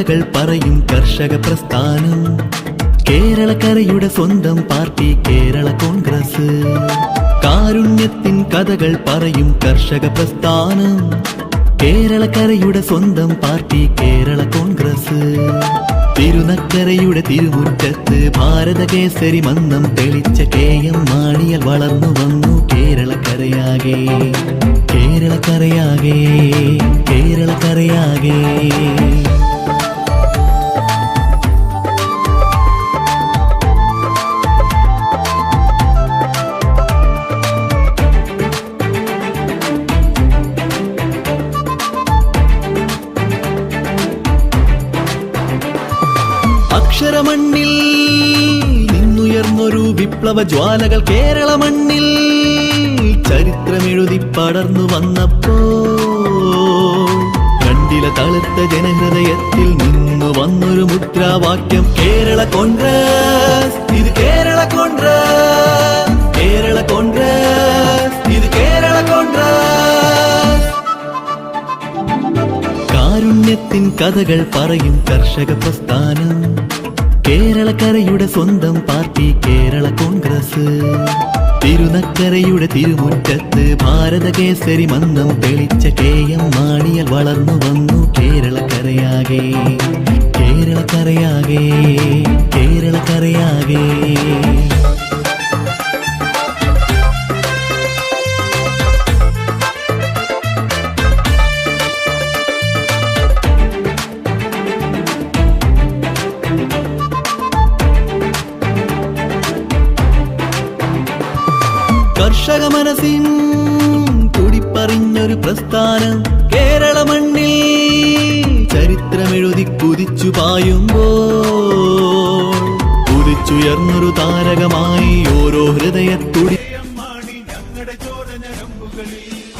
കഥകൾ പറയും കർഷക പ്രസ്ഥാനം. കേരളക്കരയുടെ സ്വന്തം പാർട്ടി കേരള കോൺഗ്രസ്. കാരുണ്യത്തിൻ കഥകൾ പറയും കർഷക പ്രസ്ഥാനം. കേരളക്കരയുടെ സ്വന്തം പാർട്ടി കേരള കോൺഗ്രസ്. തിരുനക്കരയുടെ തിരുമുറ്റത്ത് ഭാരത കേസരി മന്നം തെളിച്ച KM മാണിയാൽ വളർന്നു വന്നു കേരളക്കരയാകെ. കേരളക്കരയാകെ, കേരളക്കരയാകെ. അക്ഷരമണ്ണിൽ നിന്നുയർന്നൊരു വിപ്ലവ ജ്വാലകൾ കേരള മണ്ണിൽ ചരിത്രമെഴുതി പടർന്നു വന്നപ്പോ കണ്ടില തളുത്ത ജനഹൃദയത്തിൽ നിന്നു വന്നൊരു മുദ്രാവാക്യം കേരള കോൺഗ്രസ്. ഇത് കേരള കോൺഗ്രസ്, കേരള കോൺഗ്രസ്, ഇത് കേരള കോൺഗ്രസ്. കാരുണ്യത്തിൻ കഥകൾ പറയും കർഷക പ്രസ്ഥാനം. കേരളക്കരയുടെ സ്വന്തം പാർട്ടി കേരള കോൺഗ്രസ്. തിരുനക്കരയുടെ തിരുമുറ്റത്ത് ഭാരത കേസരി മന്നം തെളിച്ച KM മാണിയാൽ വളർന്നു വന്നു കേരളക്കരയാകെ. കേരളക്കരയാകെ, കേരളക്കരയാകെ. കർഷക മനസ്സിൻ തുടിപ്പറിഞ്ഞൊരു പ്രസ്ഥാനം കേരള മണ്ണിൽ ചരിത്രമെഴുതി കുതിച്ചു പായുമ്പോൾ കുതിച്ചുയർന്നൊരു താരകമായി ഓരോ ഹൃദയത്തുടി. ഞങ്ങളുടെ ചോര ഞരമ്പുകളിൽ